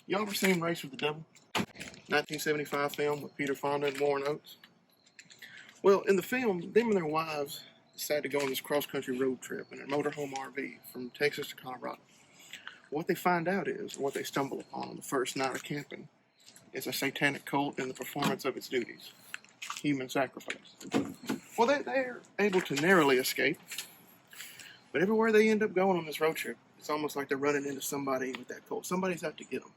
Y'all ever seen Race with the Devil? 1975 film with Peter Fonda and Warren Oates. Well, in the film, them and their wives decided to go on this cross-country road trip in a motorhome RV from Texas to Colorado. What they find out is, or what they stumble upon on the first night of camping, is a satanic cult in the performance of its duties. Human sacrifice. Well, they're able to narrowly escape, but everywhere they end up going on this road trip, it's almost like they're running into somebody with that cult. Somebody's out to get them.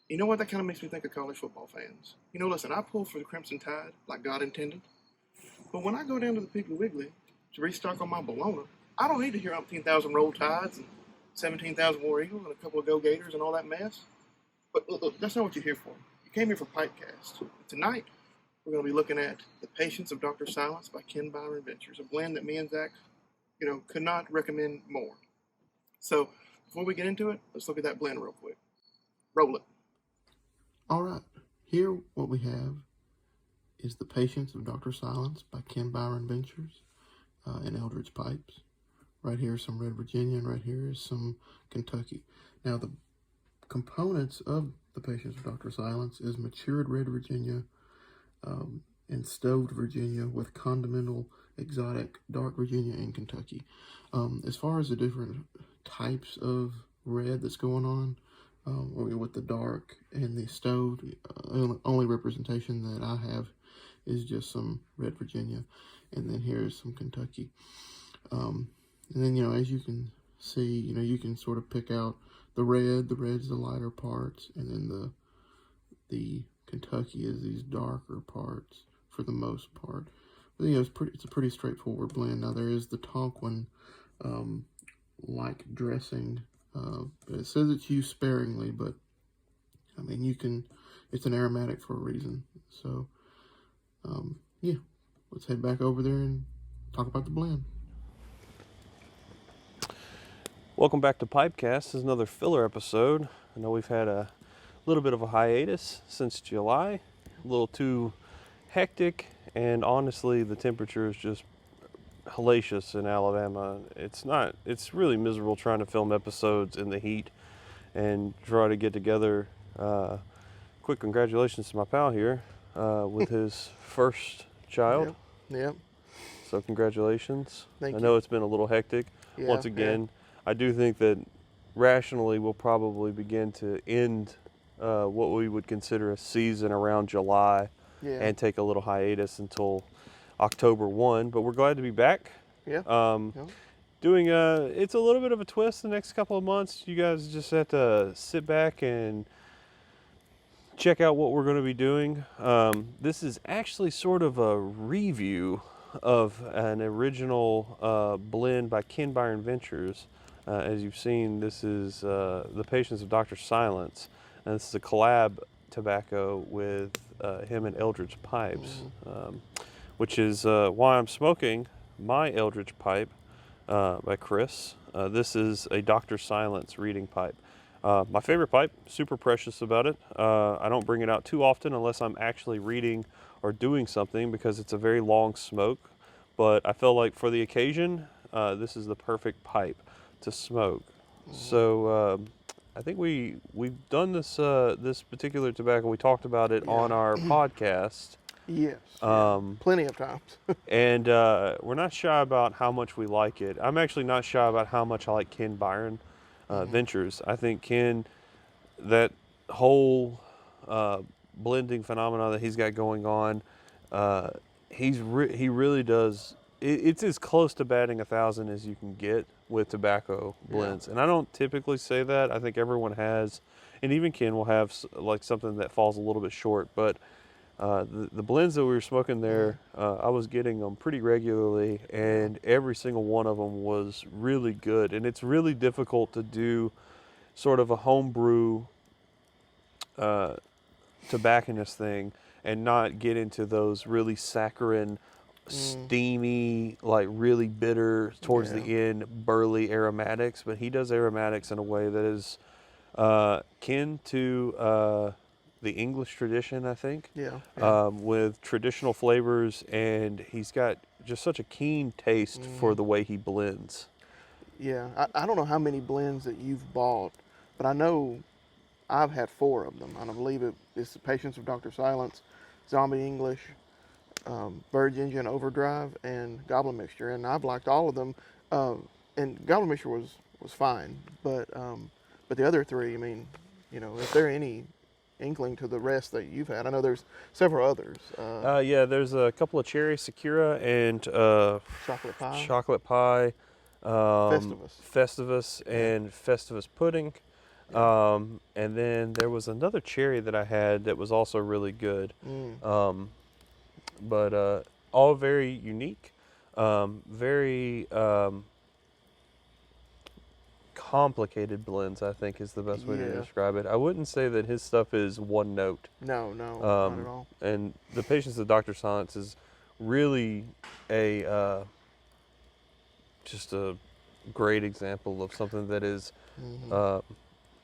You know what? That kind of makes me think of college football fans. You know, listen, I pull for the Crimson Tide like God intended, but when I go down to the Piggly Wiggly to restock on my bologna, I don't need to hear 18,000 Roll Tides and 17,000 War Eagles and a couple of Go Gators and all that mess. But look, that's not what you're here for. You came here for PipeCast. Tonight, we're going to be looking at The Patience of Dr. Silence by Byron Ventures, a blend that me and Zach, could not recommend more. So, before we get into it, let's look at that blend real quick. Roll it. All right. Here, what we have is The Patience of Dr. Silence by Byron Ventures and Eldritch pipes. Right here is some Red Virginia, and right here is some Kentucky. Now, the components of The Patience of Dr. Silence is matured Red Virginia and stoved Virginia with condimental exotic dark Virginia and Kentucky. As far as the different types of red that's going on, with the dark and the stoved, only representation that I have is just some Red Virginia, and then here's some Kentucky. And then, as you can see, you can sort of pick out the red's the lighter parts, and then the Kentucky is these darker parts for the most part. But, it's a pretty straightforward blend. Now, there is the Tonquin, like dressing, but it says it's used sparingly, but, it's an aromatic for a reason. So, let's head back over there and talk about the blend. Welcome back to PipeCast. This is another filler episode. I know we've had a little bit of a hiatus since July, a little too hectic, and honestly, the temperature is just hellacious in Alabama. It's really miserable trying to film episodes in the heat and try to get together. Quick congratulations to my pal here with his first child. Yep. So congratulations. Thank you. I know it's been a little hectic. Yeah, Once again, I do think that rationally we'll probably begin to end what we would consider a season around July and take a little hiatus until October 1. But we're glad to be back. Doing it's a little bit of a twist the next couple of months. You guys just have to sit back and check out what we're going to be doing. This is actually sort of a review of an original blend by Byron Ventures. As you've seen, this is The Patience of Dr. Silence, and this is a collab tobacco with him and Eldritch pipes, which is why I'm smoking my Eldritch pipe by Chris. This is a Dr. Silence reading pipe. My favorite pipe, super precious about it. I don't bring it out too often unless I'm actually reading or doing something because it's a very long smoke, but I feel like for the occasion, this is the perfect pipe to smoke. So I think we've done this this particular tobacco. We talked about it on our podcast. Yes. Plenty of times. And we're not shy about how much we like it. I'm actually not shy about how much I like Byron Ventures. I think that whole blending phenomenon that he's got going on, he really does. It's as close to batting 1,000 as you can get with tobacco blends. And I don't typically say that. I think everyone has, and even Ken will have like something that falls a little bit short. But the blends that we were smoking there, I was getting them pretty regularly, and every single one of them was really good. And it's really difficult to do sort of a homebrew tobacconist thing and not get into those really saccharine, steamy, like really bitter towards the end, burly aromatics. But he does aromatics in a way that is kin to the English tradition, I think, with traditional flavors, and he's got just such a keen taste for the way he blends. I don't know how many blends that you've bought, but I know I've had 4 of them, and I believe it's the Patience of Dr. Silence, Zombie English, Bird's Engine Overdrive, and Goblin Mixture, and I've liked all of them. And Goblin Mixture was fine, but the other 3, I mean, is there any inkling to the rest that you've had? I know there's several others. Yeah, there's a couple of cherry Sakura and Chocolate Pie, Festivus, and Festivus pudding. Yeah. And then there was another cherry that I had that was also really good. But all very unique, very complicated blends, I think is the best way to describe it. I wouldn't say that his stuff is one note. No, not at all. And the Patience of Dr. Silence is really just a great example of something that is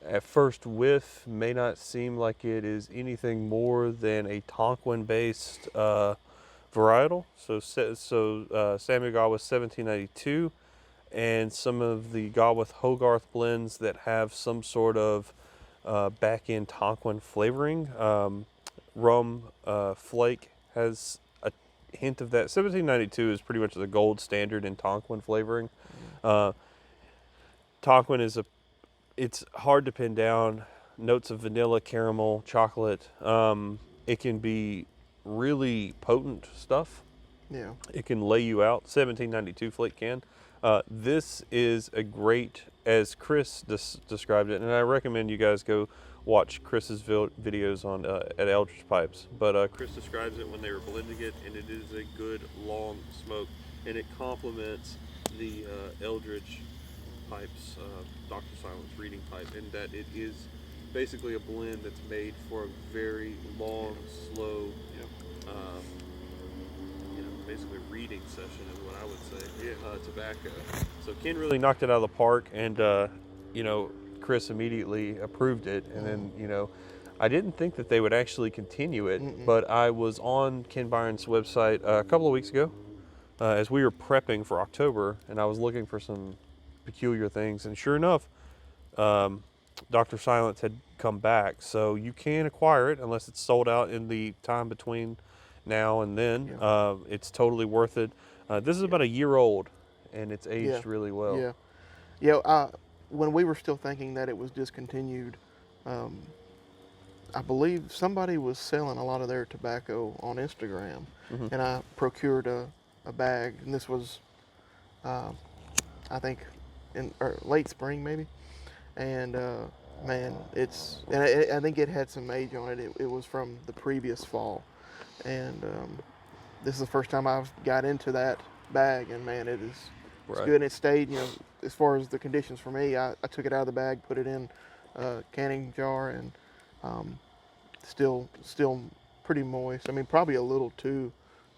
at first whiff may not seem like it is anything more than a Tonquin-based varietal. So Samuel Gawith 1792, and some of the Gawith Hogarth blends that have some sort of back-end Tonquin flavoring. Rum Flake has a hint of that. 1792 is pretty much the gold standard in Tonquin flavoring. Tonquin it's hard to pin down. Notes of vanilla, caramel, chocolate. It can be really potent stuff. Yeah. It can lay you out. 1792 Flake can. This is a great, as Chris described it, and I recommend you guys go watch Chris's videos on at Eldritch Pipes. But Chris describes it when they were blending it, and it is a good long smoke, and it complements the Eldritch Pipes Dr. Silence reading pipe, in that it is basically a blend that's made for a very long, slow, basically reading session is what I would say. Tobacco. So Ken really knocked it out of the park, and Chris immediately approved it, and then I didn't think that they would actually continue it, but I was on Ken Byron's website a couple of weeks ago as we were prepping for October, and I was looking for some peculiar things, and sure enough, Dr. Silence had come back. So you can acquire it unless it's sold out in the time between now and then. It's totally worth it. This is about a year old, and it's aged really well. When we were still thinking that it was discontinued, I believe somebody was selling a lot of their tobacco on Instagram, and I procured a bag, and this was, I think, in late spring maybe, and man, I think it had some age on it. It was from the previous fall, and this is the first time I've got into that bag, and man, it's good, and it stayed, as far as the conditions for me, I took it out of the bag, put it in a canning jar, and still pretty moist. I mean, probably a little too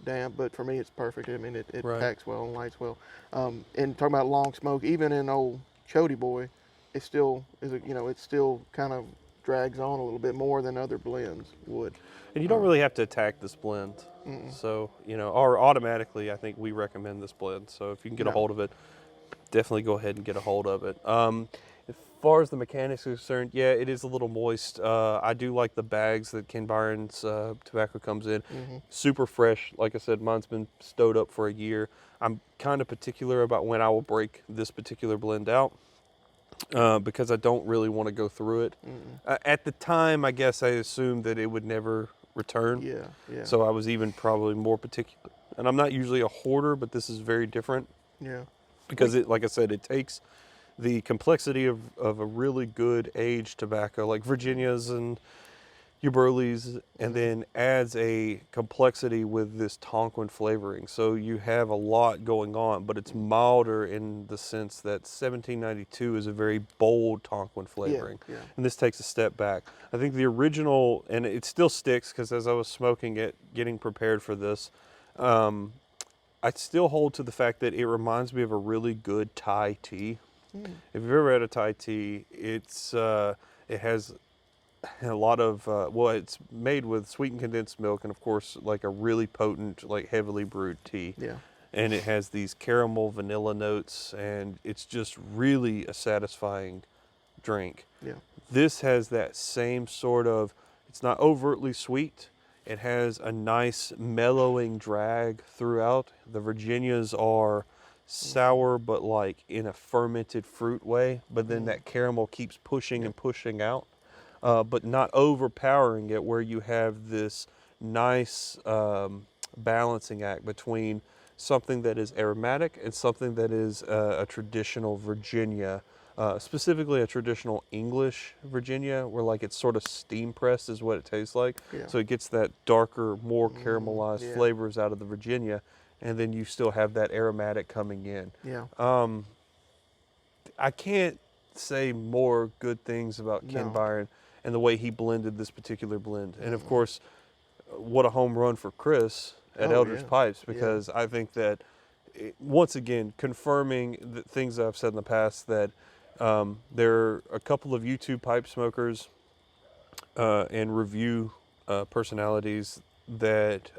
damp, but for me it's perfect. I mean, it packs well and lights well. And talking about long smoke, even in old Chody Boy, it still it still kind of drags on a little bit more than other blends would. And you don't really have to attack this blend. So, or automatically, I think we recommend this blend. So if you can get a hold of it, definitely go ahead and get a hold of it. As far as the mechanics are concerned, yeah, it is a little moist. I do like the bags that Ken Byron's tobacco comes in. Super fresh. Like I said, mine's been stowed up for a year. I'm kind of particular about when I will break this particular blend out because I don't really want to go through it. At the time, I guess I assumed that it would never return. Yeah. So I was even probably more particular. And I'm not usually a hoarder, but this is very different. Yeah. Because like I said, it takes the complexity of a really good aged tobacco like Virginias and Uberlis, and then adds a complexity with this Tonquin flavoring. So you have a lot going on, but it's milder in the sense that 1792 is a very bold Tonquin flavoring. And this takes a step back. I think the original, and it still sticks because as I was smoking it, getting prepared for this, I still hold to the fact that it reminds me of a really good Thai tea. If you've ever had a Thai tea, it has a lot of, it's made with sweetened condensed milk and of course like a really potent, like heavily brewed tea. And it has these caramel vanilla notes, and it's just really a satisfying drink. Yeah. This has that same sort of, it's not overtly sweet. It has a nice mellowing drag throughout. The Virginias are sour, but like in a fermented fruit way. But then that caramel keeps pushing and pushing out, but not overpowering it, where you have this nice balancing act between something that is aromatic and something that is a traditional Virginia, specifically a traditional English Virginia, where like it's sort of steam pressed is what it tastes like. Yeah. So it gets that darker, more caramelized flavors out of the Virginia, and then you still have that aromatic coming in. Yeah. I can't say more good things about Ken Byron and the way he blended this particular blend. And of course, what a home run for Chris at Eldritch Pipes, because I think that, once again, confirming the things that I've said in the past, that there are a couple of YouTube pipe smokers and review personalities that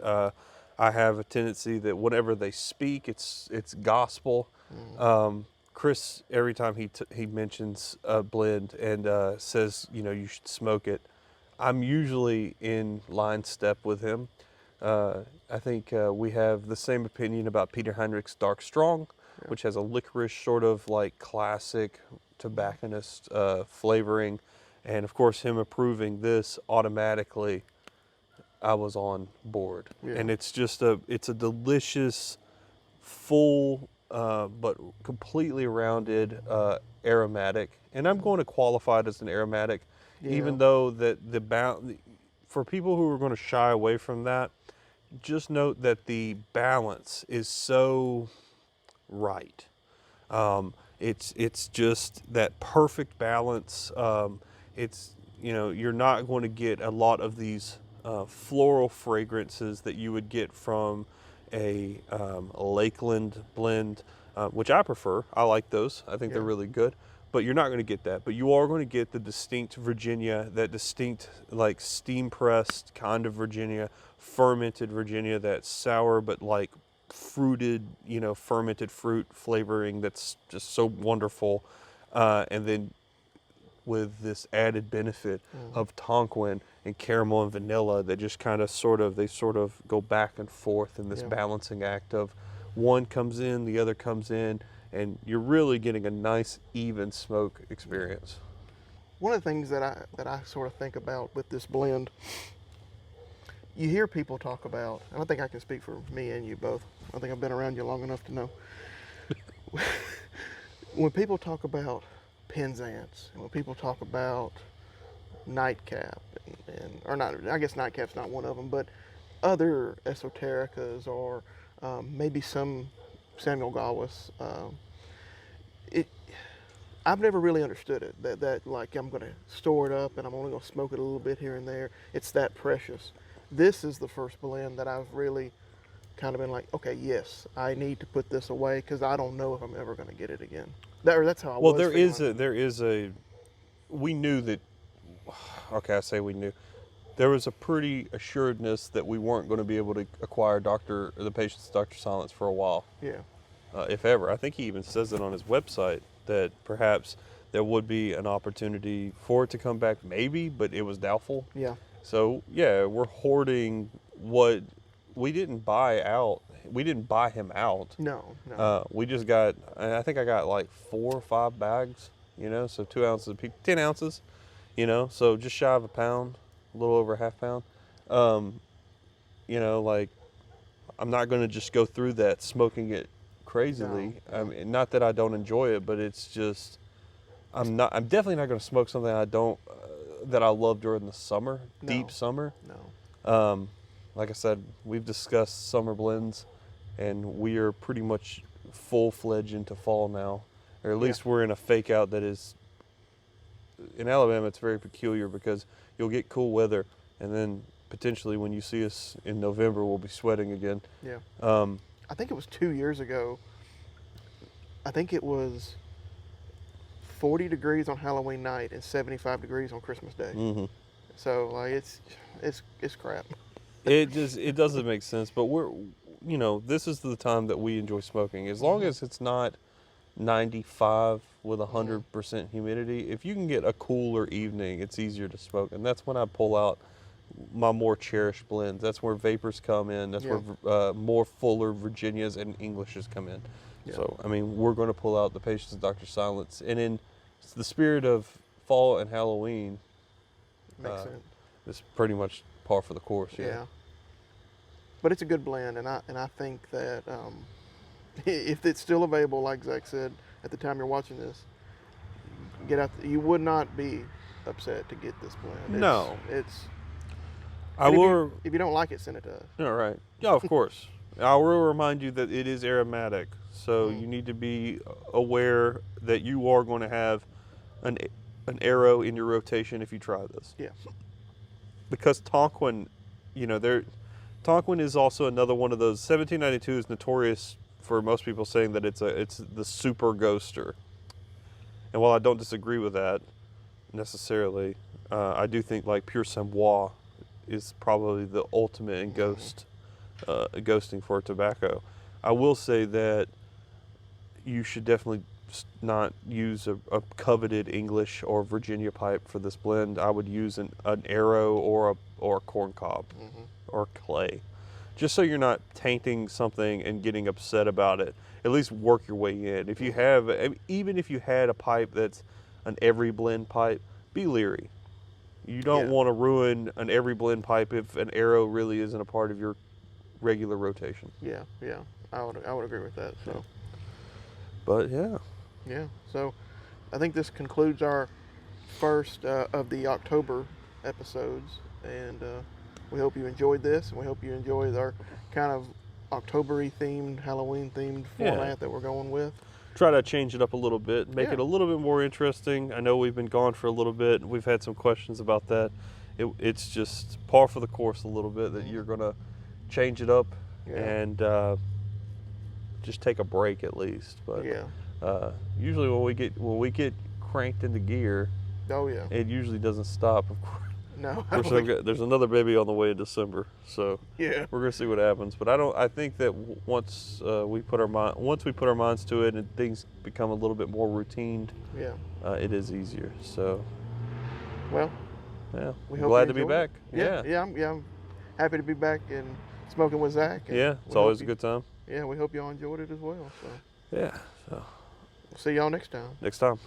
I have a tendency that whenever they speak, it's gospel. Chris, every time he mentions a blend and says, you should smoke it, I'm usually in line step with him. I think we have the same opinion about Peter Heinrich's Dark Strong, which has a licorice sort of like classic tobacconist flavoring. And of course, him approving this automatically, I was on board. Yeah. And it's just it's a delicious, full, but completely rounded aromatic. And I'm going to qualify it as an aromatic, even though that for people who are going to shy away from that, just note that the balance is so right. It's just that perfect balance. It's, you're not going to get a lot of these floral fragrances that you would get from a Lakeland blend, which I prefer. I like those. I think they're really good. But you're not going to get that. But you are going to get the distinct Virginia, that distinct like steam pressed kind of Virginia, fermented Virginia, that sour but like fruited, fermented fruit flavoring that's just so wonderful. And then with this added benefit of Tonquin and caramel and vanilla that just kind of sort of go back and forth in this balancing act of one comes in, the other comes in, and you're really getting a nice even smoke experience. One of the things that I sort of think about with this blend, you hear people talk about, and I think I can speak for me and you both. I think I've been around you long enough to know. When people talk about Penzance, and when people talk about Nightcap, or not, I guess Nightcap's not one of them, but other esotericas, or maybe some Samuel Gawis, I've never really understood it, that like I'm going to store it up and I'm only going to smoke it a little bit here and there. It's that precious. This is the first blend that I've really kind of been like, okay, yes, I need to put this away because I don't know if I'm ever going to get it again. That's how I was. Well, there is a, we knew that, okay, I say we knew. There was a pretty assuredness that we weren't going to be able to acquire the patient's Dr. Silence for a while. Yeah. If ever. I think he even says it on his website that perhaps there would be an opportunity for it to come back, maybe, but it was doubtful. Yeah. So, yeah, we're hoarding what we didn't buy out. We didn't buy him out. No. We just got, I think I got like 4 or 5 bags, so 2 ounces, 10 ounces, so just shy of a pound, a little over a half pound. Like, I'm not going to just go through that smoking it crazily. No. I mean, not that I don't enjoy it, but it's just, I'm definitely not going to smoke something that I love during the summer, deep summer. No. Like I said, we've discussed summer blends, and we are pretty much full-fledged into fall now, or at least we're in a fake out that is, in Alabama, it's very peculiar because you'll get cool weather, and then potentially when you see us in November, we'll be sweating again. Yeah. I think it was 2 years ago. I think it was 40 degrees on Halloween night and 75 degrees on Christmas Day. Mm-hmm. So like it's crap. It doesn't make sense, but this is the time that we enjoy smoking. As long as it's not 95 with 100% humidity. If you can get a cooler evening, it's easier to smoke, and that's when I pull out my more cherished blends. That's where Vapors come in. That's where more fuller Virginias and Englishes come in. Yeah. So, I mean, we're going to pull out the Patience of Dr. Silence. And in the spirit of fall and Halloween, makes sense. It's pretty much par for the course. Yeah. But it's a good blend, and I think that if it's still available, like Zach said, at the time you're watching this, get out. You would not be upset to get this blend. No. If you don't like it, send it to us. All right. Yeah, of course. I will remind you that it is aromatic, so you need to be aware that you are going to have an arrow in your rotation if you try this. Yeah. Because Tonquin, Tonquin is also another one of those. 1792 is notorious for most people saying that it's the super ghoster. And while I don't disagree with that necessarily, I do think like Pure Samois is probably the ultimate in ghosting for tobacco. I will say that you should definitely not use a coveted English or Virginia pipe for this blend. I would use an arrow or a corn cob or clay, just so you're not tainting something and getting upset about it. At least work your way in. If you have, even if you had a pipe that's an every blend pipe, be leery. You don't want to ruin an every blend pipe if an arrow really isn't a part of your regular rotation. Yeah, I would agree with that. So, but yeah. So, I think this concludes our first of the October episodes, and we hope you enjoyed this, and we hope you enjoyed our kind of October-y themed, Halloween themed format that we're going with. Try to change it up a little bit, make it a little bit more interesting. I know we've been gone for a little bit. We've had some questions about that. It's just par for the course a little bit that you're going to change it up and just take a break at least. But usually when we get cranked into gear, it usually doesn't stop. Of course. No, there's another baby on the way in December, so we're gonna see what happens. But I think that once we put our minds to it and things become a little bit more routine, it is easier. So, we're glad to be back. I'm happy to be back and smoking with Zach. It's always a good time. Yeah, we hope y'all enjoyed it as well. So so see y'all next time. Next time.